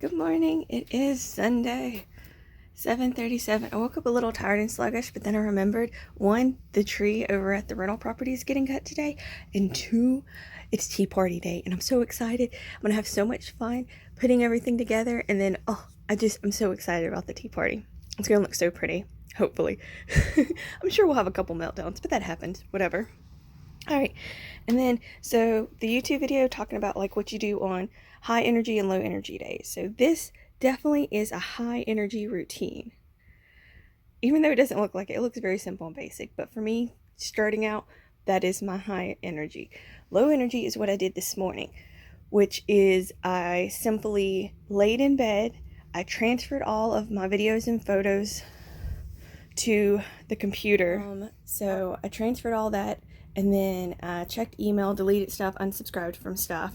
Good morning. It is Sunday, 7:37. I woke up a little tired and sluggish, but then I remembered, one, the tree over at the rental property is getting cut today, and two, it's tea party day, and I'm so excited. I'm gonna have so much fun putting everything together, and then, I'm so excited about the tea party. It's gonna look so pretty, hopefully. I'm sure we'll have a couple meltdowns, but that happens, whatever. All right, and then so the YouTube video talking about like what you do on high energy and low energy days. So this definitely is a high energy routine. Even though it doesn't look like it, it looks very simple and basic. But for me, starting out, that is my high energy. Low energy is what I did this morning, which is I simply laid in bed. I transferred all of my videos and photos to the computer. So I transferred all that, and then I checked email, deleted stuff, unsubscribed from stuff.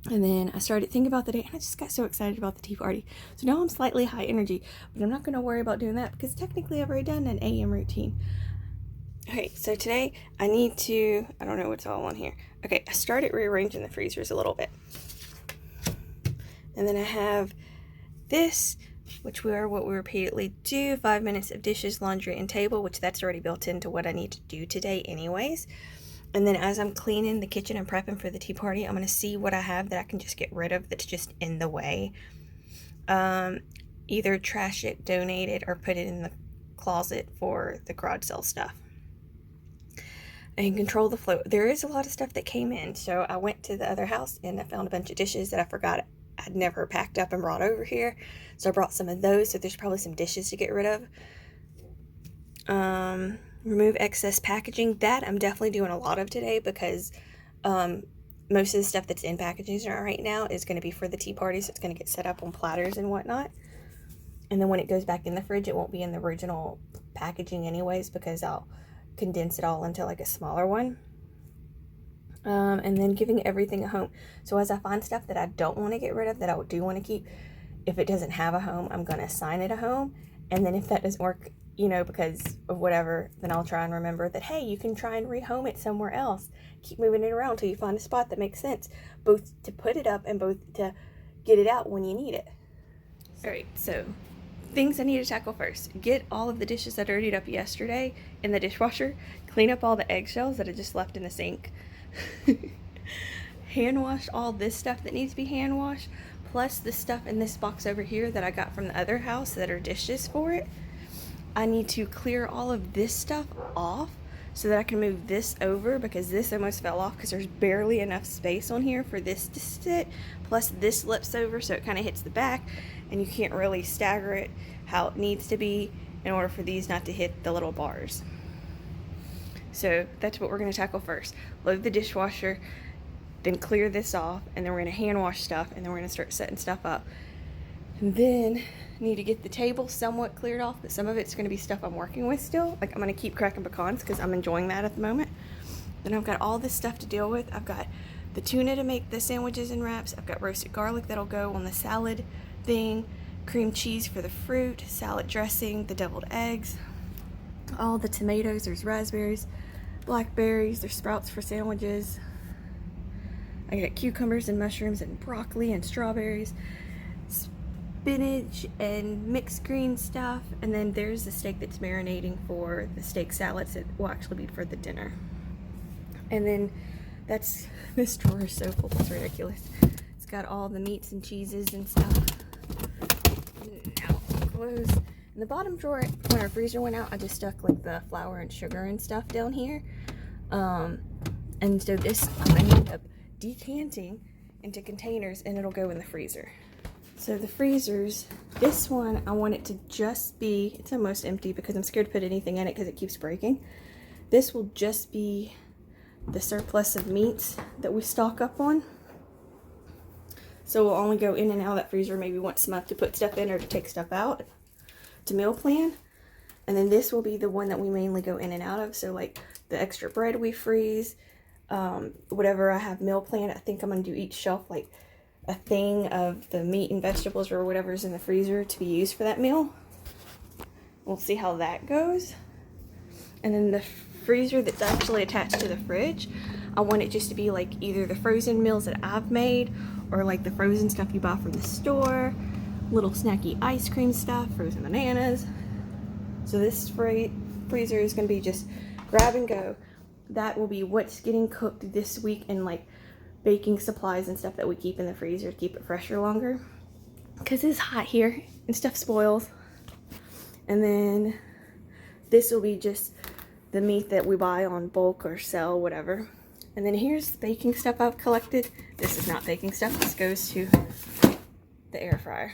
And then I started thinking about the day, and I just got so excited about the tea party. So now I'm slightly high energy, but I'm not going to worry about doing that because technically I've already done an AM routine. Okay, so today I need to, I don't know what's all on here. Okay, I started rearranging the freezers a little bit. And then I have this, which what we repeatedly do, 5 minutes of dishes, laundry, and table, which that's already built into what I need to do today anyways. And then as I'm cleaning the kitchen and prepping for the tea party, I'm going to see what I have that I can just get rid of that's just in the way. Either trash it, donate it, or put it in the closet for the garage sale stuff. And control the flow. There is a lot of stuff that came in. So I went to the other house and I found a bunch of dishes that I forgot I'd never packed up and brought over here. So I brought some of those. So there's probably some dishes to get rid of. Remove excess packaging. That I'm definitely doing a lot of today because most of the stuff that's in packaging right now is going to be for the tea party. So it's going to get set up on platters and whatnot. And then when it goes back in the fridge, it won't be in the original packaging anyways because I'll condense it all into like a smaller one. And then giving everything a home. So as I find stuff that I don't want to get rid of, that I do want to keep, if it doesn't have a home, I'm going to assign it a home. And then if that doesn't work, because of whatever, then I'll try and remember that, hey, you can try and rehome it somewhere else. Keep moving it around until you find a spot that makes sense, both to put it up and both to get it out when you need it. All right, so things I need to tackle first. Get all of the dishes that I dirtied up yesterday in the dishwasher. Clean up all the eggshells that I just left in the sink. Hand wash all this stuff that needs to be hand washed, plus the stuff in this box over here that I got from the other house that are dishes for it. I need to clear all of this stuff off so that I can move this over because this almost fell off because there's barely enough space on here for this to sit. Plus this slips over so it kind of hits the back and you can't really stagger it how it needs to be in order for these not to hit the little bars. So that's what we're going to tackle first. Load the dishwasher, then clear this off, and then we're going to hand wash stuff, and then we're going to start setting stuff up. And then need to get the table somewhat cleared off, but some of it's going to be stuff I'm working with still. Like I'm going to keep cracking pecans because I'm enjoying that at the moment. Then I've got all this stuff to deal with. I've got the tuna to make the sandwiches and wraps. I've got roasted garlic that'll go on the salad thing, cream cheese for the fruit, salad dressing, the deviled eggs, all the tomatoes, there's raspberries, blackberries, there's sprouts for sandwiches. I got cucumbers and mushrooms and broccoli and strawberries, spinach and mixed green stuff, and then there's the steak that's marinating for the steak salads that will actually be for the dinner. And then this drawer is so full, it's ridiculous. It's got all the meats and cheeses and stuff. Now close. In the bottom drawer, when our freezer went out, I just stuck like the flour and sugar and stuff down here. And so this I'm gonna end up decanting into containers and it'll go in the freezer. So the freezers, this one I want it to just be, it's almost empty because I'm scared to put anything in it because it keeps breaking. This will just be the surplus of meats that we stock up on. So we'll only go in and out of that freezer maybe once a month to put stuff in or to take stuff out to meal plan. And then this will be the one that we mainly go in and out of. So like the extra bread we freeze, whatever I have meal plan, I think I'm going to do each shelf like a thing of the meat and vegetables or whatever's in the freezer to be used for that meal. We'll see how that goes. And then the freezer that's actually attached to the fridge, I want it just to be like either the frozen meals that I've made or like the frozen stuff you buy from the store, little snacky ice cream stuff, frozen bananas. So this freezer is going to be just grab and go. That will be what's getting cooked this week, and like baking supplies and stuff that we keep in the freezer to keep it fresher longer, because it's hot here and stuff spoils. And then this will be just the meat that we buy on bulk or sell, whatever. And then here's the baking stuff I've collected. This is not baking stuff. This goes to the air fryer.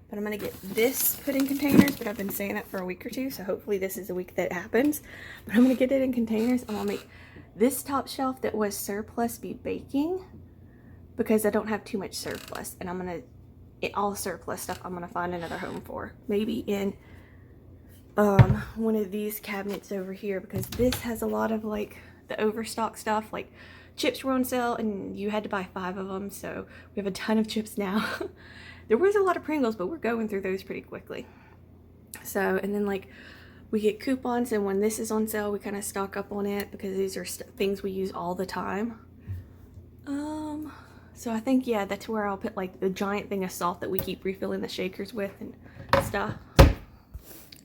But I'm going to get this put in containers, but I've been saying that for a week or two, so hopefully this is the week that it happens. But I'm going to get it in containers. I'm going to make this top shelf that was surplus be baking, because I don't have too much surplus. And I'm going to, all surplus stuff I'm going to find another home for. Maybe in one of these cabinets over here, because this has a lot of like the overstock stuff. Like chips were on sale and you had to buy 5 of them, so we have a ton of chips now. There was a lot of Pringles, but we're going through those pretty quickly. So, and then like we get coupons, and when this is on sale, we kind of stock up on it, because these are things we use all the time. So I think, yeah, that's where I'll put like the giant thing of salt that we keep refilling the shakers with and stuff. All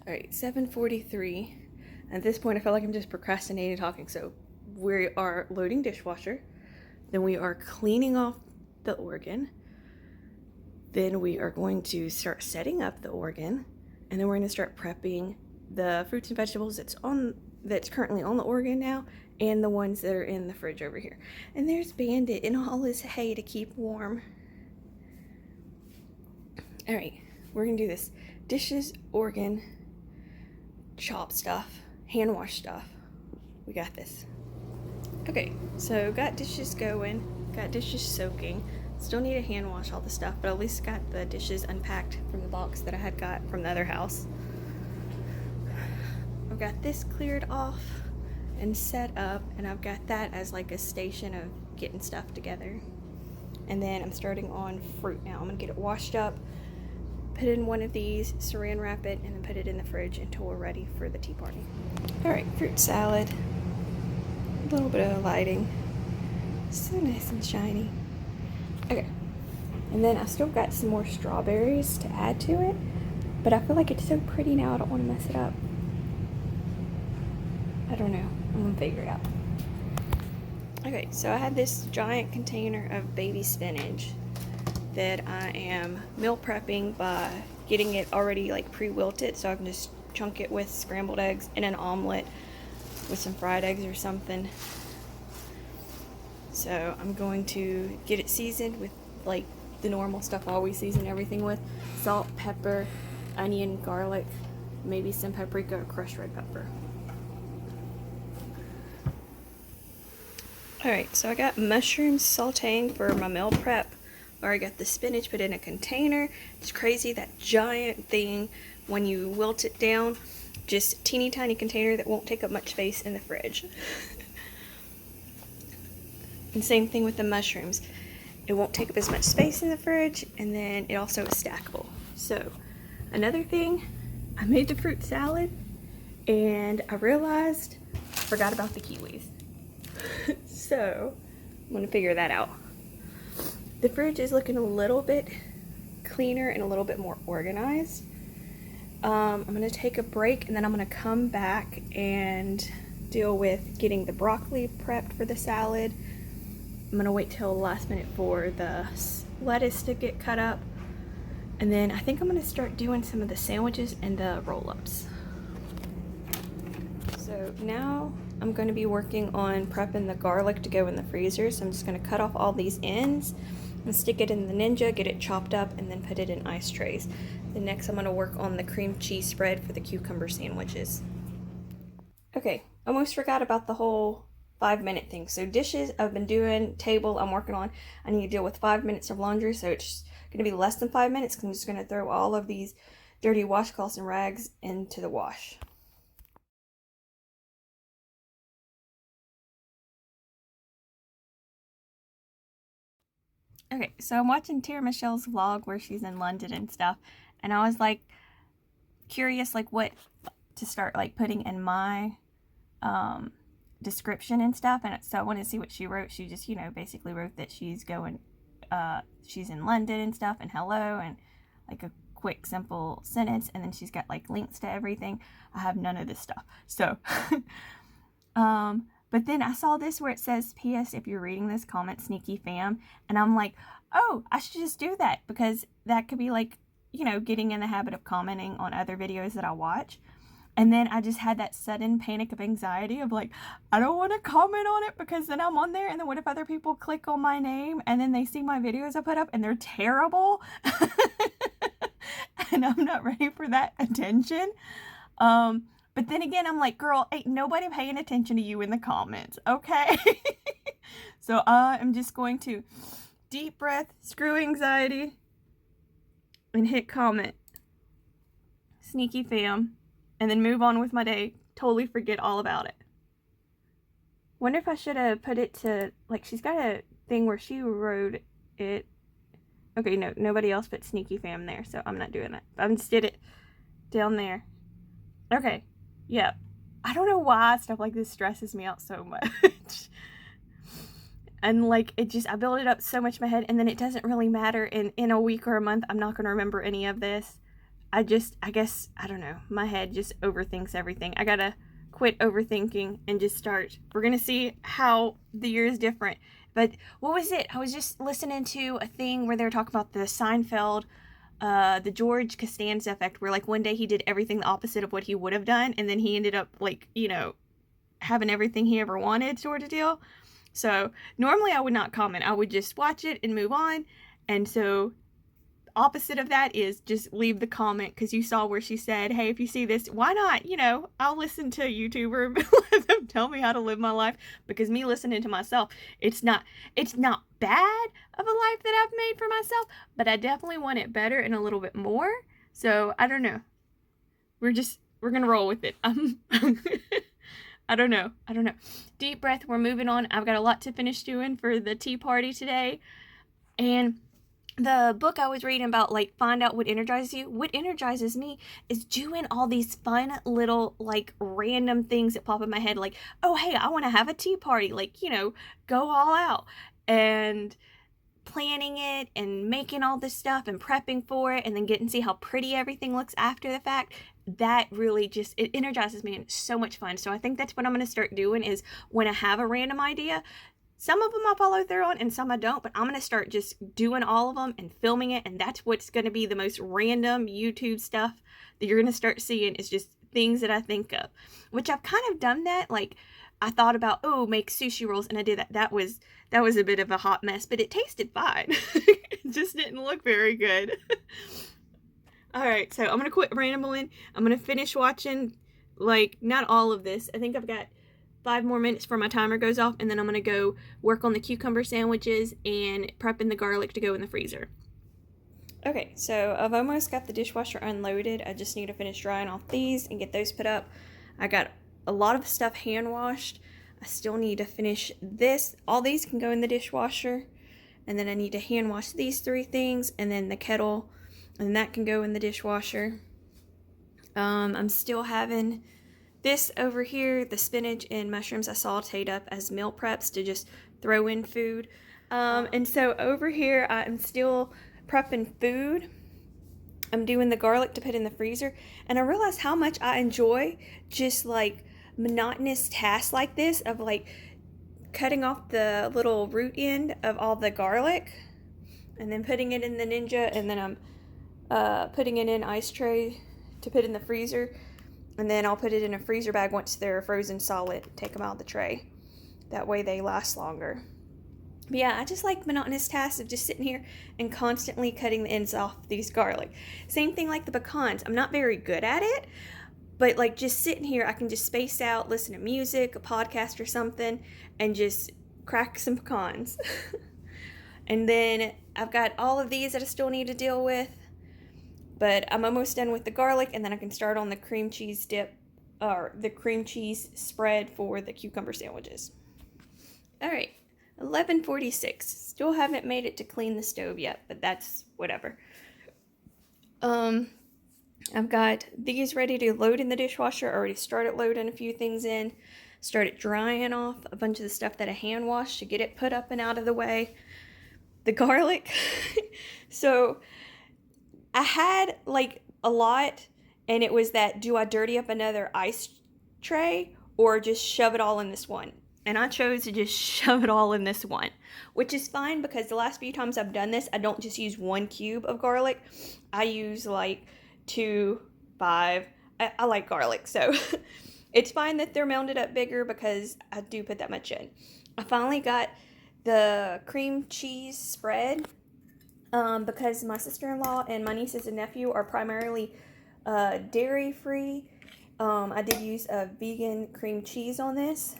right, 7:43. At this point, I feel like I'm just procrastinating talking. So we are loading dishwasher. Then we are cleaning off the organ. Then we are going to start setting up the organ, and then we're going to start prepping the fruits and vegetables that's currently on the organ now, and the ones that are in the fridge over here. And there's Bandit in all his hay to keep warm. All right, we're going to do this. Dishes, organ, chop stuff, hand wash stuff. We got this. Okay, so got dishes going, got dishes soaking. Still need to hand wash all the stuff, but at least got the dishes unpacked from the box that I had got from the other house. I've got this cleared off and set up, and I've got that as like a station of getting stuff together. And then I'm starting on fruit now. I'm gonna get it washed up, put it in one of these, saran wrap it, and then put it in the fridge until we're ready for the tea party. All right, fruit salad. A little bit of lighting. So nice and shiny. Okay, and then I still got some more strawberries to add to it, but I feel like it's so pretty now, I don't want to mess it up. I don't know, I'm gonna figure it out. Okay, so I had this giant container of baby spinach that I am meal prepping by getting it already like pre-wilted, so I can just chunk it with scrambled eggs and an omelet with some fried eggs or something. So I'm going to get it seasoned with like the normal stuff I always season everything with: salt, pepper, onion, garlic, maybe some paprika or crushed red pepper. Alright, so I got mushrooms sauteing for my meal prep. I already got the spinach put in a container. It's crazy, that giant thing, when you wilt it down, just teeny tiny container that won't take up much space in the fridge. And same thing with the mushrooms. It won't take up as much space in the fridge, and then it also is stackable. So, another thing, I made the fruit salad, and I realized I forgot about the kiwis. So, I'm gonna figure that out. The fridge is looking a little bit cleaner and a little bit more organized. I'm gonna take a break, and then I'm gonna come back and deal with getting the broccoli prepped for the salad. I'm gonna wait till the last minute for the lettuce to get cut up, and then I think I'm gonna start doing some of the sandwiches and the roll-ups. So now I'm going to be working on prepping the garlic to go in the freezer. So I'm just going to cut off all these ends and stick it in the Ninja, get it chopped up, and then put it in ice trays. Then next I'm going to work on the cream cheese spread for the cucumber sandwiches. Okay, almost forgot about the whole 5-minute thing. So dishes, I've been doing. Table, I'm working on. I need to deal with 5 minutes of laundry, so it's going to be less than 5 minutes because I'm just going to throw all of these dirty washcloths and rags into the wash. Okay, so I'm watching Tara Michelle's vlog where she's in London and stuff, and I was like curious like what to start like putting in my description and stuff, and so I wanted to see what she wrote. She just, basically wrote that she's in London and stuff, and hello, and like a quick simple sentence, and then she's got like links to everything. I have none of this stuff, so but then I saw this where it says, P.S. if you're reading this, comment Sneaky Fam, and I'm like, oh, I should just do that, because that could be like, getting in the habit of commenting on other videos that I watch. And then I just had that sudden panic of anxiety of like, I don't want to comment on it, because then I'm on there, and then what if other people click on my name and then they see my videos I put up and they're terrible? And I'm not ready for that attention. But then again, I'm like, girl, ain't nobody paying attention to you in the comments, okay? So I am just going to deep breath, screw anxiety, and hit comment. Sneaky Fam. And then move on with my day. Totally forget all about it. Wonder if I should have put it to, like, she's got a thing where she wrote it. Okay, no, nobody else put Sneaky Fam there, so I'm not doing that. I just did it down there. Okay, yeah. I don't know why stuff like this stresses me out so much. And, like, I build it up so much in my head, and then it doesn't really matter. In a week or a month, I'm not going to remember any of this. I guess, I don't know, my head just overthinks everything. I gotta quit overthinking and just start. We're gonna see how the year is different. But what was it? I was just listening to a thing where they were talking about the Seinfeld, the George Costanza effect, where like one day he did everything the opposite of what he would have done, and then he ended up like, having everything he ever wanted, sort of deal. So normally I would not comment. I would just watch it and move on. And so opposite of that is just leave the comment, because you saw where she said, hey, if you see this, why not, I'll listen to a YouTuber and let them tell me how to live my life, because me listening to myself, it's not bad of a life that I've made for myself, but I definitely want it better and a little bit more. So I don't know, we're gonna roll with it. I don't know. Deep breath, we're moving on. I've got a lot to finish doing for the tea party today, and the book I was reading about, like, find out what energizes you. What energizes me is doing all these fun little, like, random things that pop in my head. Like, oh, hey, I want to have a tea party. Like, go all out. And planning it and making all this stuff and prepping for it, and then getting to see how pretty everything looks after the fact. That really it energizes me, and it's so much fun. So I think that's what I'm going to start doing, is when I have a random idea, some of them I'll follow through on and some I don't, but I'm going to start just doing all of them and filming it, and that's what's going to be the most random YouTube stuff that you're going to start seeing, is just things that I think of, which I've kind of done that. Like, I thought about, make sushi rolls, and I did that. That was a bit of a hot mess, but it tasted fine. It just didn't look very good. All right, so I'm going to quit rambling. I'm going to finish watching, like, not all of this. I think I've got 5 more minutes before my timer goes off, and then I'm going to go work on the cucumber sandwiches and prepping the garlic to go in the freezer. Okay, so I've almost got the dishwasher unloaded. I just need to finish drying off these and get those put up. I got a lot of stuff hand washed. I still need to finish this. All these can go in the dishwasher, and then I need to hand wash these 3 things, and then the kettle, and that can go in the dishwasher. I'm still having this over here, the spinach and mushrooms I sauteed up as meal preps to just throw in food. And so over here, I'm still prepping food. I'm doing the garlic to put in the freezer. And I realized how much I enjoy just like monotonous tasks like this, of like cutting off the little root end of all the garlic and then putting it in the Ninja, and then I'm putting it in ice tray to put in the freezer. And then I'll put it in a freezer bag once they're frozen solid. Take them out of the tray. That way they last longer. But yeah, I just like monotonous tasks of just sitting here and constantly cutting the ends off these garlic. Same thing like the pecans. I'm not very good at it, but like just sitting here, I can just space out, listen to music, a podcast or something, and just crack some pecans. And then I've got all of these that I still need to deal with. But I'm almost done with the garlic, and then I can start on the cream cheese dip, or the cream cheese spread for the cucumber sandwiches. All right, 11:46. Still haven't made it to clean the stove yet, but that's whatever. I've got these ready to load in the dishwasher. I already started loading a few things in. Started drying off a bunch of the stuff that I hand washed to get it put up and out of the way. The garlic. So I had like a lot, and it was that, do I dirty up another ice tray or just shove it all in this one? And I chose to just shove it all in this one, which is fine because the last few times I've done this, I don't just use 1 cube of garlic. I use like 2, 5. I like garlic, so it's fine that they're mounded up bigger because I do put that much in. I finally got the cream cheese spread because my sister-in-law and my nieces and nephew are primarily dairy-free. I did use a vegan cream cheese on this.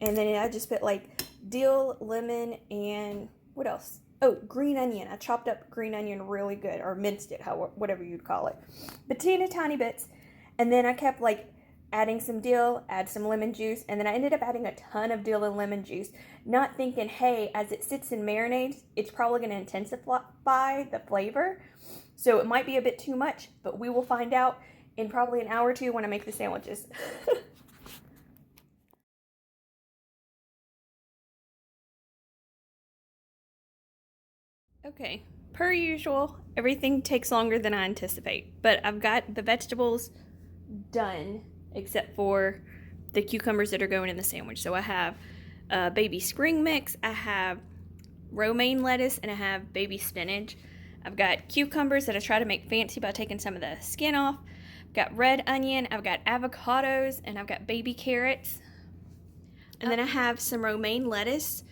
And then I just put like dill, lemon, and what else? Oh, green onion. I chopped up green onion really good, or minced it, whatever you'd call it. But tiny bits. And then I kept like adding some dill, add some lemon juice, and then I ended up adding a ton of dill and lemon juice, not thinking, hey, as it sits in marinades, it's probably going to intensify the flavor. So it might be a bit too much, but we will find out in probably an hour or two when I make the sandwiches. Okay, per usual, everything takes longer than I anticipate, but I've got the vegetables done except for the cucumbers that are going in the sandwich. So I have baby spring mix, I have romaine lettuce, and I have baby spinach. I've got cucumbers that I try to make fancy by taking some of the skin off. I've got red onion, I've got avocados, and I've got baby carrots. And then I have some romaine lettuce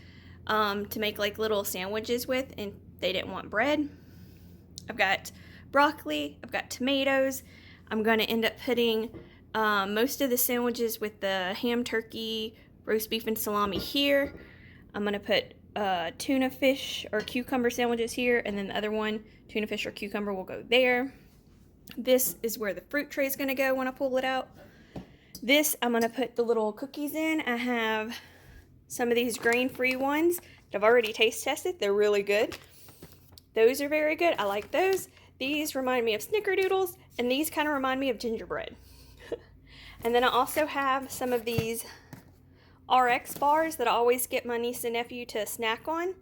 to make like little sandwiches with, and they didn't want bread. I've got broccoli, I've got tomatoes. I'm going to end up putting most of the sandwiches with the ham, turkey, roast beef, and salami here. I'm going to put tuna fish or cucumber sandwiches here, and then the other one, tuna fish or cucumber, will go there. This is where the fruit tray is going to go when I pull it out. This, I'm going to put the little cookies in. I have some of these grain-free ones that I've already taste tested. They're really good. Those are very good. I like those. These remind me of snickerdoodles, and these kind of remind me of gingerbread. And then I also have some of these RX bars that I always get my niece and nephew to snack on.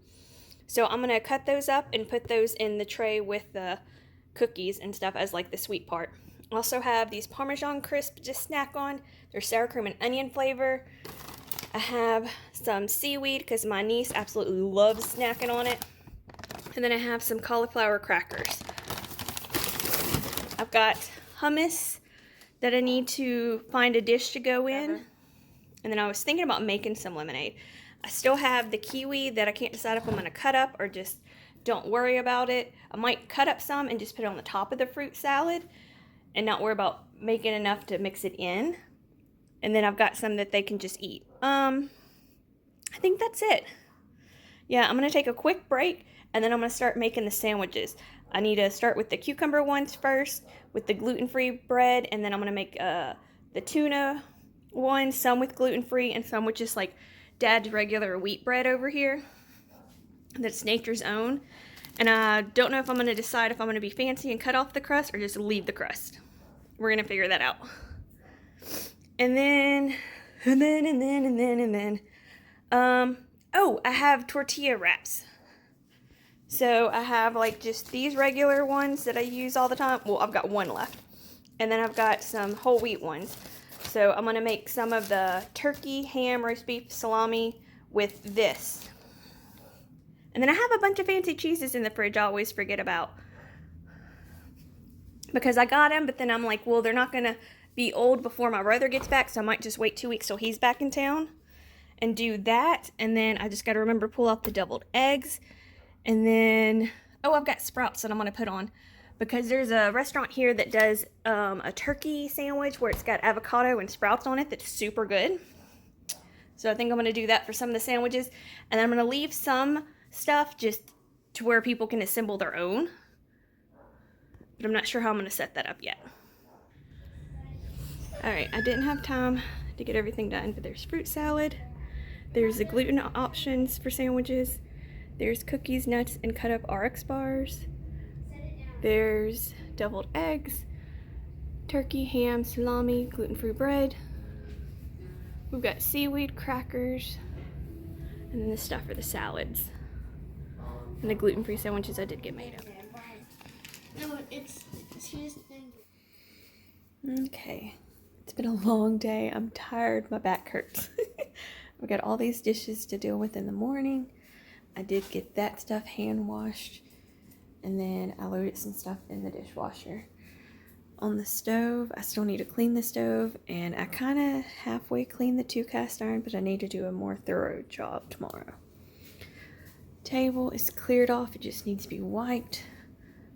So I'm going to cut those up and put those in the tray with the cookies and stuff as like the sweet part. I also have these Parmesan crisps to snack on. They're sour cream and onion flavor. I have some seaweed because my niece absolutely loves snacking on it. And then I have some cauliflower crackers. I've got hummus that I need to find a dish to go in. And then I was thinking about making some lemonade. I still have the kiwi that I can't decide if I'm going to cut up or just don't worry about it. I might cut up some and just put it on the top of the fruit salad and not worry about making enough to mix it in. And then I've got some that they can just eat. I think that's it. Yeah, I'm going to take a quick break and then I'm going to start making the sandwiches. I need to start with the cucumber ones first with the gluten-free bread, and then I'm going to make the tuna ones, some with gluten-free and some with just like Dad's regular wheat bread over here that's nature's own. And I don't know if I'm going to decide if I'm going to be fancy and cut off the crust or just leave the crust. We're going to figure that out. And then, oh, I have tortilla wraps. So I have like just these regular ones that I use all the time. Well, I've got one left. And then I've got some whole wheat ones. So I'm going to make some of the turkey, ham, roast beef, salami with this. And then I have a bunch of fancy cheeses in the fridge I always forget about. Because I got them, but then I'm like, well, they're not going to be old before my brother gets back. So I might just wait 2 weeks till he's back in town and do that. And then I just got to remember to pull out the deviled eggs. And then, oh, I've got sprouts that I'm going to put on. Because there's a restaurant here that does a turkey sandwich where it's got avocado and sprouts on it that's super good. So I think I'm going to do that for some of the sandwiches. And then I'm going to leave some stuff just to where people can assemble their own. But I'm not sure how I'm going to set that up yet. Alright, I didn't have time to get everything done, but there's fruit salad. There's the gluten options for sandwiches. There's cookies, nuts, and cut up RX bars. There's deviled eggs, turkey, ham, salami, gluten-free bread. We've got seaweed crackers, and then the stuff for the salads. And the gluten-free sandwiches I did get made up. No, it's Tuesday. Okay. It's been a long day. I'm tired. My back hurts. I've got all these dishes to deal with in the morning. I did get that stuff hand washed. And then I loaded some stuff in the dishwasher. On the stove, I still need to clean the stove. And I kind of halfway cleaned the 2 cast iron, but I need to do a more thorough job tomorrow. Table is cleared off. It just needs to be wiped.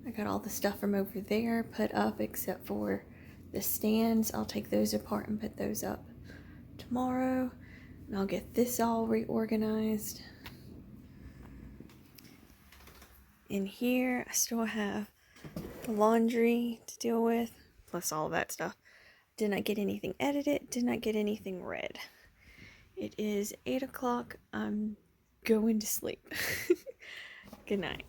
I got all the stuff from over there put up except for the stands. I'll take those apart and put those up tomorrow. And I'll get this all reorganized. In here, I still have the laundry to deal with, plus all that stuff. Did not get anything edited, did not get anything read. It is 8 o'clock. I'm going to sleep. Good night.